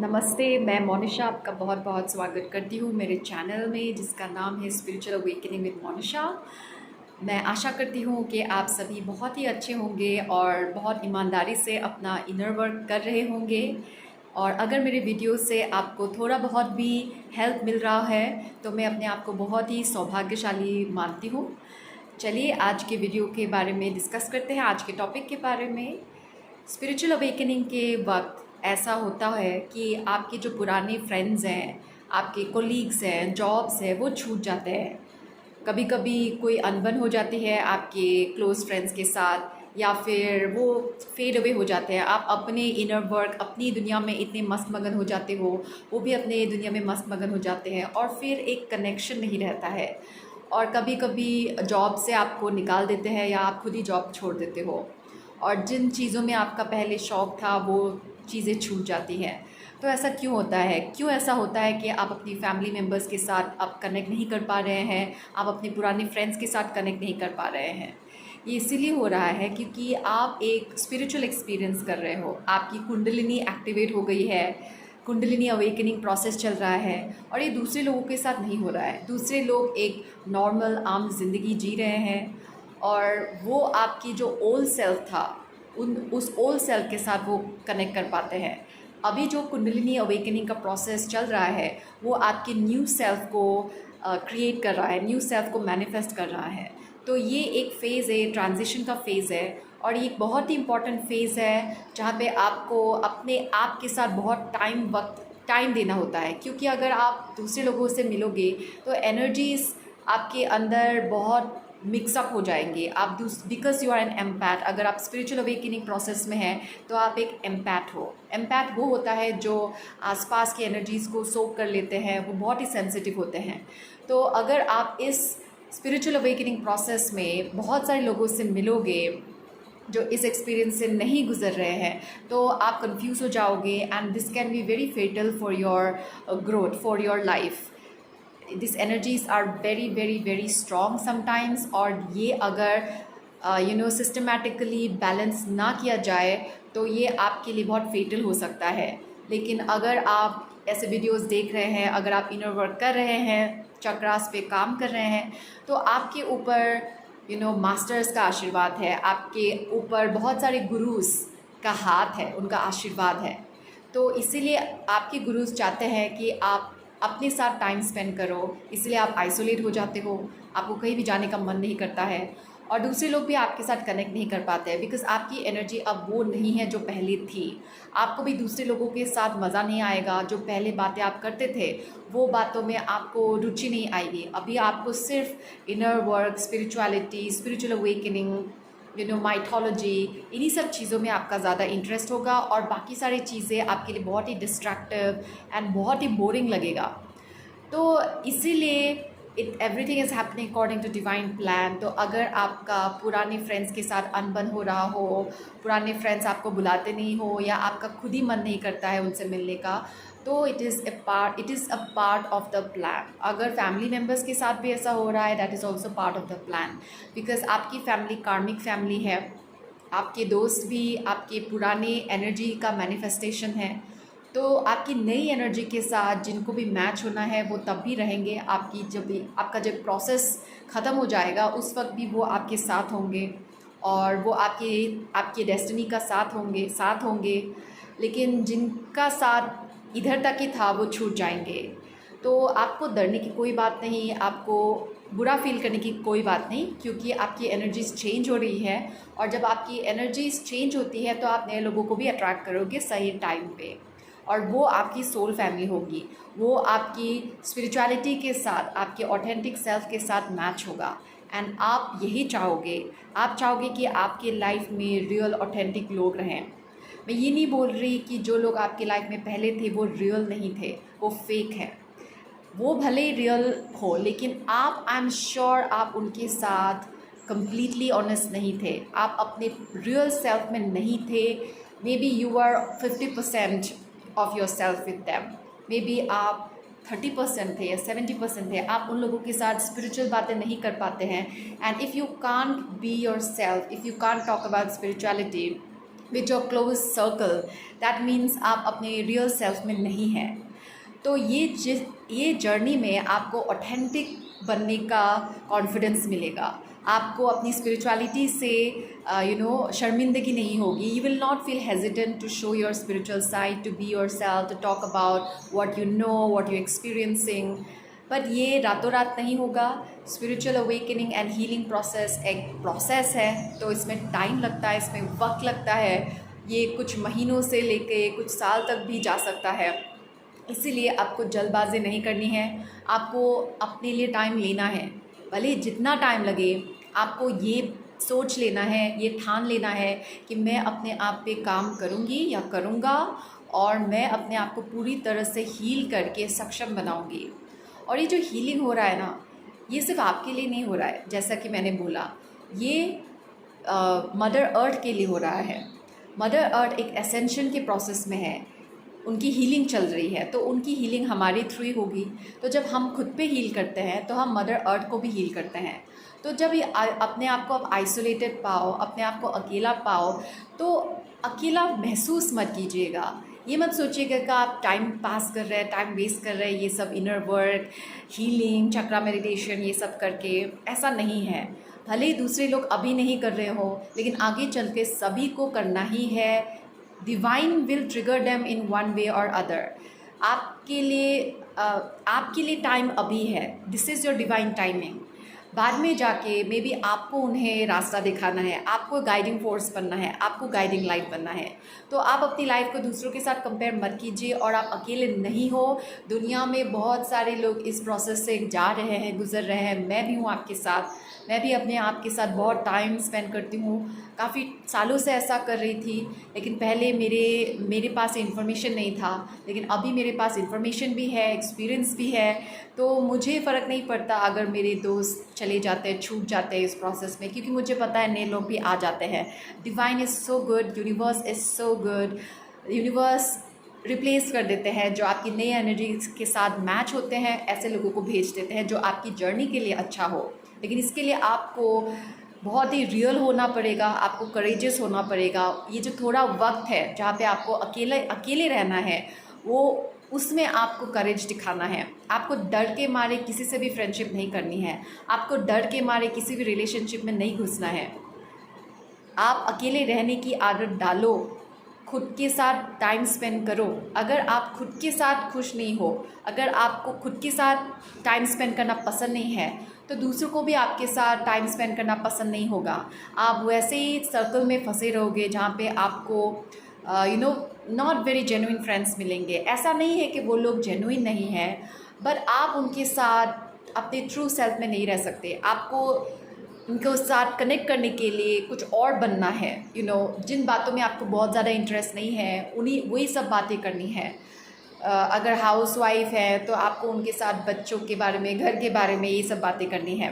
नमस्ते, मैं मोनिशा आपका बहुत बहुत स्वागत करती हूँ मेरे चैनल में जिसका नाम है स्पिरिचुअल अवेकनिंग विद मोनिशा। मैं आशा करती हूँ कि आप सभी बहुत ही अच्छे होंगे और बहुत ईमानदारी से अपना इनर वर्क कर रहे होंगे। और अगर मेरे वीडियो से आपको थोड़ा बहुत भी हेल्प मिल रहा है तो मैं अपने आप को बहुत ही सौभाग्यशाली मानती हूँ। चलिए आज के वीडियो के बारे में डिस्कस करते हैं, आज के टॉपिक के बारे में। स्पिरिचुअल अवेकनिंग के वक्त ऐसा होता है कि आपके जो पुराने फ्रेंड्स हैं, आपके कोलीग्स हैं, जॉब्स हैं, वो छूट जाते हैं। कभी कभी कोई अनबन हो जाती है आपके क्लोज फ्रेंड्स के साथ, या फिर वो फेड अवे हो जाते हैं। आप अपने इनर वर्क, अपनी दुनिया में इतने मस्त मगन हो जाते हो, वो भी अपने दुनिया में मस्त मगन हो जाते हैं और फिर एक कनेक्शन नहीं रहता है। और कभी कभी जॉब से आपको निकाल देते हैं या आप खुद ही जॉब छोड़ देते हो, और जिन चीज़ों में आपका पहले शौक़ था वो चीज़ें छूट जाती हैं। तो ऐसा क्यों होता है? क्यों ऐसा होता है कि आप अपनी फैमिली मेम्बर्स के साथ आप कनेक्ट नहीं कर पा रहे हैं, आप अपने पुराने फ्रेंड्स के साथ कनेक्ट नहीं कर पा रहे हैं? ये इसीलिए हो रहा है क्योंकि आप एक स्पिरिचुअल एक्सपीरियंस कर रहे हो, आपकी कुंडलिनी एक्टिवेट हो गई है, कुंडलिनी अवेकनिंग प्रोसेस चल रहा है, और ये दूसरे लोगों के साथ नहीं हो रहा है। दूसरे लोग एक नॉर्मल आम जिंदगी जी रहे हैं और वो आपकी जो ओल्ड सेल्फ था उस ओल्ड सेल्फ के साथ वो कनेक्ट कर पाते हैं। अभी जो कुंडलिनी अवेकनिंग का प्रोसेस चल रहा है वो आपके न्यू सेल्फ को क्रिएट कर रहा है, न्यू सेल्फ को मैनिफेस्ट कर रहा है। तो ये एक फ़ेज़ है, ट्रांजिशन का फ़ेज़ है, और ये एक बहुत ही इम्पॉर्टेंट फ़ेज़ है जहाँ पे आपको अपने आप के साथ बहुत टाइम देना होता है। क्योंकि अगर आप दूसरे लोगों से मिलोगे तो एनर्जीज़ आपके अंदर बहुत मिक्सअप हो जाएंगे। आप because you are an empath, अगर आप स्पिरिचुअल अवेकनिंग प्रोसेस में हैं तो आप एक एम्पैथ हो। एम्पैथ वो होता है जो आसपास की एनर्जीज़ को सोक कर लेते हैं, वो बहुत ही सेंसिटिव होते हैं। तो अगर आप इस स्पिरिचुअल अवेकनिंग प्रोसेस में बहुत सारे लोगों से मिलोगे जो इस एक्सपीरियंस से नहीं गुजर रहे हैं तो आप कंफ्यूज हो जाओगे, and this can be very fatal for your growth, for your life. This energies are very very very strong sometimes, और ये अगर सिस्टमेटिकली बैलेंस ना किया जाए तो ये आपके लिए बहुत फेटल हो सकता है। लेकिन अगर आप ऐसे वीडियोस देख रहे हैं, अगर आप इनर वर्क कर रहे हैं, चक्रास पे काम कर रहे हैं, तो आपके ऊपर मास्टर्स का आशीर्वाद है, आपके ऊपर बहुत सारे गुरुज का हाथ है, उनका आशीर्वाद है। तो इसीलिए आपके गुरुज चाहते हैं कि आप अपने साथ टाइम स्पेंड करो, इसलिए आप आइसोलेट हो जाते हो, आपको कहीं भी जाने का मन नहीं करता है, और दूसरे लोग भी आपके साथ कनेक्ट नहीं कर पाते हैं बिकॉज आपकी एनर्जी अब वो नहीं है जो पहले थी। आपको भी दूसरे लोगों के साथ मज़ा नहीं आएगा, जो पहले बातें आप करते थे वो बातों में आपको रुचि नहीं आएगी। अभी आपको सिर्फ inner work, spirituality, spiritual awakening, mythology, इन्हीं सब चीज़ों में आपका ज़्यादा इंटरेस्ट होगा, और बाकी सारी चीज़ें आपके लिए बहुत ही डिस्ट्रैक्टिव एंड बहुत ही बोरिंग लगेगा। तो इसीलिए everything is happening according to divine plan. तो अगर आपका पुराने फ्रेंड्स के साथ अनबन हो रहा हो, पुराने फ्रेंड्स आपको बुलाते नहीं हो, या आपका खुद ही मन नहीं करता है उनसे मिलने का, तो it is a part of the plan. अगर फैमिली मेम्बर्स के साथ भी ऐसा हो रहा है, that is also part of the plan, because आपकी फैमिली कार्मिक फैमिली है। आपके दोस्त भी आपके पुराने एनर्जी का मैनिफेस्टेशन है। तो आपकी नई एनर्जी के साथ जिनको भी मैच होना है वो तब भी रहेंगे। आपका जब प्रोसेस ख़त्म हो जाएगा उस वक्त भी वो आपके साथ होंगे, और वो आपके डेस्टिनी का साथ होंगे। लेकिन जिनका साथ इधर तक ही था वो छूट जाएंगे। तो आपको डरने की कोई बात नहीं, आपको बुरा फील करने की कोई बात नहीं, क्योंकि आपकी एनर्जीज चेंज हो रही है, और जब आपकी एनर्जीज चेंज होती है तो आप नए लोगों को भी अट्रैक्ट करोगे सही टाइम पे, और वो आपकी सोल फैमिली होगी, वो आपकी स्पिरिचुअलिटी के साथ, आपके ऑथेंटिक सेल्फ के साथ मैच होगा। एंड आप यही चाहोगे, आप चाहोगे कि आपके लाइफ में रियल ऑथेंटिक लोग रहें। मैं ये नहीं बोल रही कि जो लोग आपके लाइफ में पहले थे वो रियल नहीं थे, वो फेक है। वो भले ही रियल हो, लेकिन आप, आई एम श्योर, आप उनके साथ कंप्लीटली ऑनेस्ट नहीं थे, आप अपने रियल सेल्फ में नहीं थे। Maybe you are 50% of yourself with them, maybe आप 30% थे या 70% थे। आप उन लोगों के साथ स्पिरिचुअल बातें नहीं कर पाते हैं। And if you can't be your self, if you can't talk about spirituality, with your close circle, that means आप अपने रियल सेल्फ में नहीं हैं। तो ये जर्नी में आपको ऑथेंटिक बनने का कॉन्फिडेंस मिलेगा। आपको अपनी स्पिरिचुअलिटी से शर्मिंदगी नहीं होगी। You will not feel hesitant to show your spiritual side, to be yourself, to talk about what you know, what you experiencing. But ये रातों रात नहीं होगा। Spiritual awakening and healing process एक प्रोसेस है, तो इसमें टाइम लगता है, इसमें वक्त लगता है। ये कुछ महीनों से लेके कुछ साल तक भी जा सकता है। इसीलिए आपको जल्दबाजी नहीं करनी है, आपको अपने लिए टाइम लेना है। भले जितना टाइम लगे, आपको ये सोच लेना है, ये ठान लेना है कि मैं अपने आप पे काम करूँगी या करूँगा, और मैं अपने आप को पूरी तरह से हील करके सक्षम बनाऊँगी। और ये जो हीलिंग हो रहा है ना, ये सिर्फ आपके लिए नहीं हो रहा है। जैसा कि मैंने बोला, ये मदर अर्थ के लिए हो रहा है। मदर अर्थ एक एसेंशन के प्रोसेस में है, उनकी हीलिंग चल रही है, तो उनकी हीलिंग हमारे थ्रू ही होगी। तो जब हम खुद पे हील करते हैं तो हम मदर अर्थ को भी हील करते हैं। तो जब ये अपने आप को आप आइसोलेटेड पाओ, अपने आप को अकेला पाओ, तो अकेला महसूस मत कीजिएगा। ये मत सोचिएगा कि आप टाइम पास कर रहे हैं, टाइम वेस्ट कर रहे हैं, ये सब इनर वर्क, हीलिंग, चक्रा मेडिटेशन, ये सब करके। ऐसा नहीं है। भले ही दूसरे लोग अभी नहीं कर रहे हो, लेकिन आगे चल के सभी को करना ही है। Divine will trigger them in one way और अदर। आपके लिए टाइम अभी है। This is your divine timing. बाद में जाके मे बी आपको उन्हें रास्ता दिखाना है, आपको गाइडिंग फोर्स बनना है, आपको गाइडिंग लाइट बनना है। तो आप अपनी लाइफ को दूसरों के साथ कंपेयर मत कीजिए, और आप अकेले नहीं हो। दुनिया में बहुत सारे लोग इस प्रोसेस से जा रहे हैं, गुजर रहे हैं। मैं भी हूँ आपके साथ। मैं भी अपने आप के साथ बहुत टाइम स्पेंड करती हूँ। काफ़ी सालों से ऐसा कर रही थी, लेकिन पहले मेरे पास इन्फॉर्मेशन नहीं था, लेकिन अभी मेरे पास इन्फॉर्मेशन भी है, एक्सपीरियंस भी है। तो मुझे फ़र्क नहीं पड़ता अगर मेरे दोस्त चले जाते हैं, छूट जाते हैं इस प्रोसेस में, क्योंकि मुझे पता है नए लोग भी आ जाते हैं। Divine is so good, universe is so good. Universe replace कर देते हैं, जो आपकी नई एनर्जी के साथ मैच होते हैं, ऐसे लोगों को भेज देते हैं जो आपकी जर्नी के लिए अच्छा हो। लेकिन इसके लिए आपको बहुत ही रियल होना पड़ेगा, आपको करेजियस होना पड़ेगा। ये जो थोड़ा वक्त है जहाँ पे आपको अकेले रहना है, वो उसमें आपको करेज दिखाना है। आपको डर के मारे किसी से भी फ्रेंडशिप नहीं करनी है, आपको डर के मारे किसी भी रिलेशनशिप में नहीं घुसना है। आप अकेले रहने की आदत डालो, खुद के साथ टाइम स्पेंड करो। अगर आप खुद के साथ खुश नहीं हो, अगर आपको खुद के साथ टाइम स्पेंड करना पसंद नहीं है, तो दूसरों को भी आपके साथ टाइम स्पेंड करना पसंद नहीं होगा। आप वैसे ही सर्कल में फंसे रहोगे जहाँ पे आपको नॉट वेरी जेन्युइन फ्रेंड्स मिलेंगे। ऐसा नहीं है कि वो लोग जेन्युइन नहीं हैं, बट आप उनके साथ अपने ट्रू सेल्फ में नहीं रह सकते। आपको उनके साथ कनेक्ट करने के लिए कुछ और बनना है। जिन बातों में आपको बहुत ज़्यादा इंटरेस्ट नहीं है, वही सब बातें करनी है। अगर हाउस वाइफ है तो आपको उनके साथ बच्चों के बारे में, घर के बारे में, ये सब बातें करनी है।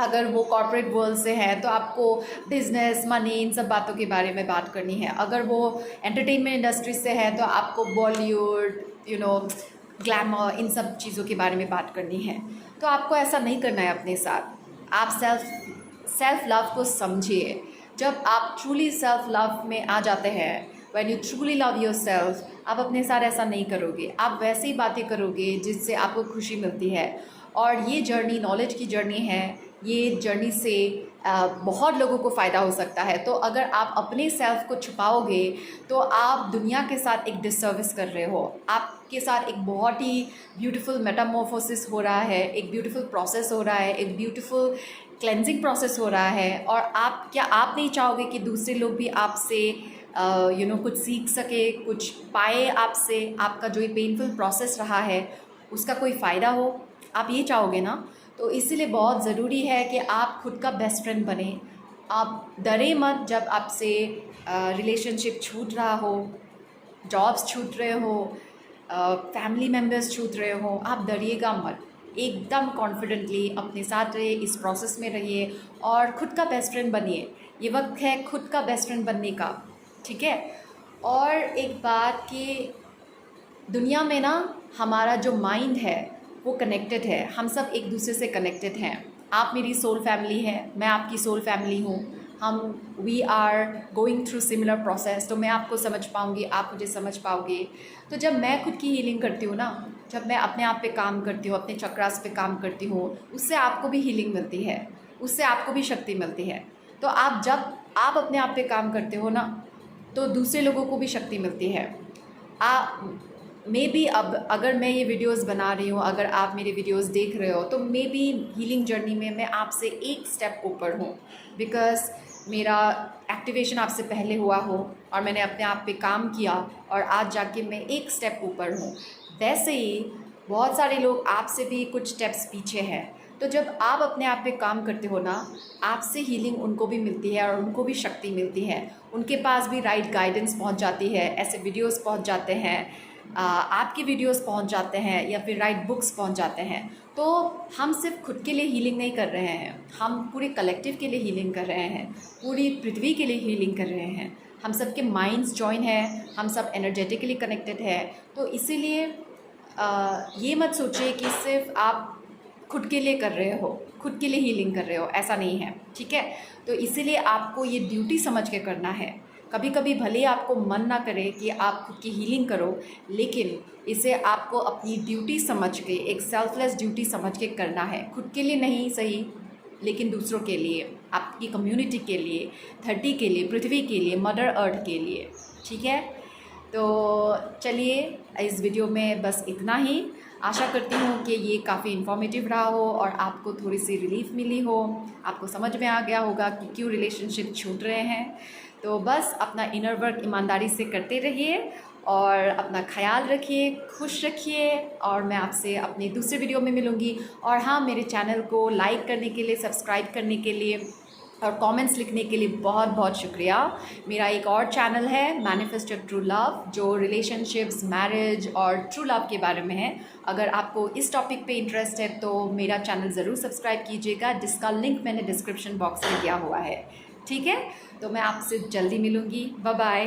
अगर वो कॉर्पोरेट वर्ल्ड से है तो आपको बिजनेस, मनी, इन सब बातों के बारे में बात करनी है। अगर वो एंटरटेनमेंट इंडस्ट्री से है तो आपको बॉलीवुड, ग्लैमर, इन सब चीज़ों के बारे में बात करनी है। तो आपको ऐसा नहीं करना है अपने साथ। आप सेल्फ लव को समझिए। जब आप ट्रूली सेल्फ लव में आ जाते हैं, when you truly love your self, आप अपने साथ ऐसा नहीं करोगे। आप वैसे ही बातें करोगे जिससे आपको खुशी मिलती है। और ये जर्नी नॉलेज की जर्नी है। ये जर्नी से बहुत लोगों को फ़ायदा हो सकता है। तो अगर आप अपने सेल्फ को छुपाओगे तो आप दुनिया के साथ एक डिसर्विस कर रहे हो। आपके साथ एक बहुत ही ब्यूटीफुल मेटामॉर्फोसिस हो रहा है, एक ब्यूटीफुल प्रोसेस हो रहा है, एक ब्यूटीफुल क्लेंजिंग प्रोसेस हो रहा है। और आप नहीं चाहोगे कि दूसरे लोग भी आपसे कुछ सीख सके, कुछ पाए आपसे, आपका जो ये पेनफुल प्रोसेस रहा है उसका कोई फ़ायदा हो? आप ये चाहोगे ना? तो इसीलिए बहुत ज़रूरी है कि आप खुद का बेस्ट फ्रेंड बने। आप डरे मत जब आपसे रिलेशनशिप छूट रहा हो, जॉब्स छूट रहे हो, फैमिली मेम्बर्स छूट रहे हो। आप डरिएगा मत, एकदम कॉन्फिडेंटली अपने साथ रहिए, इस प्रोसेस में रहिए और खुद का बेस्ट फ्रेंड बनिए। ये वक्त है खुद का बेस्ट फ्रेंड बनने का, ठीक है? और एक बात कि दुनिया में ना हमारा जो माइंड है वो कनेक्टेड है। हम सब एक दूसरे से कनेक्टेड हैं। आप मेरी सोल फैमिली है, मैं आपकी सोल फैमिली हूँ। We are going through similar process, तो मैं आपको समझ पाऊँगी, आप मुझे समझ पाओगे। तो जब मैं खुद की हीलिंग करती हूँ ना, जब मैं अपने आप पे काम करती हूँ, अपने चक्रास पे काम करती हूँ, उससे आपको भी हीलिंग मिलती है, उससे आपको भी शक्ति मिलती है। तो जब आप अपने आप पे काम करते हो ना, तो दूसरे लोगों को भी शक्ति मिलती है। मे बी अब अगर मैं ये वीडियोस बना रही हूँ, अगर आप मेरे वीडियोस देख रहे हो, तो मे बी हीलिंग जर्नी में मैं आपसे एक स्टेप ऊपर हूँ, बिकॉज़ मेरा एक्टिवेशन आपसे पहले हुआ हो और मैंने अपने आप पे काम किया और आज जाके मैं एक स्टेप ऊपर हूँ। वैसे ही बहुत सारे लोग आपसे भी कुछ स्टेप्स पीछे हैं। तो जब आप अपने आप पे काम करते हो ना, आपसे हीलिंग उनको भी मिलती है और उनको भी शक्ति मिलती है, उनके पास भी राइट गाइडेंस पहुंच जाती है, ऐसे वीडियोस पहुंच जाते हैं, आपके वीडियोस पहुंच जाते हैं या फिर राइट बुक्स पहुंच जाते हैं। तो हम सिर्फ खुद के लिए हीलिंग नहीं कर रहे हैं, हम पूरे कलेक्टिव के लिए हीलिंग कर रहे हैं, पूरी पृथ्वी के लिए हीलिंग कर रहे हैं। हम सब के माइंड्स जॉइन है, हम सब एनर्जेटिकली कनेक्टेड है। तो इसीलिए ये मत सोचिए कि सिर्फ आप खुद के लिए कर रहे हो, खुद के लिए हीलिंग कर रहे हो, ऐसा नहीं है, ठीक है। तो इसीलिए आपको ये ड्यूटी समझ के करना है। कभी कभी भले ही आपको मन ना करे कि आप खुद की हीलिंग करो, लेकिन इसे आपको अपनी ड्यूटी समझ के, एक सेल्फलेस ड्यूटी समझ के करना है। खुद के लिए नहीं सही, लेकिन दूसरों के लिए, आपकी कम्युनिटी के लिए, धरती के लिए, पृथ्वी के लिए, मदर अर्थ के लिए, ठीक है। तो चलिए, इस वीडियो में बस इतना ही। आशा करती हूँ कि ये काफ़ी इन्फॉर्मेटिव रहा हो और आपको थोड़ी सी रिलीफ मिली हो, आपको समझ में आ गया होगा कि क्यों रिलेशनशिप छूट रहे हैं। तो बस अपना इनर वर्क ईमानदारी से करते रहिए और अपना ख्याल रखिए, खुश रखिए, और मैं आपसे अपने दूसरे वीडियो में मिलूँगी। और हाँ, मेरे चैनल को लाइक करने के लिए, सब्सक्राइब करने के लिए और कमेंट्स लिखने के लिए बहुत बहुत शुक्रिया। मेरा एक और चैनल है, मैनिफेस्ट योर ट्रू लव, जो रिलेशनशिप्स, मैरिज और ट्रू लव के बारे में है। अगर आपको इस टॉपिक पे इंटरेस्ट है तो मेरा चैनल ज़रूर सब्सक्राइब कीजिएगा, जिसका लिंक मैंने डिस्क्रिप्शन बॉक्स में दिया हुआ है, ठीक है। तो मैं आपसे जल्दी मिलूँगी। Bye bye.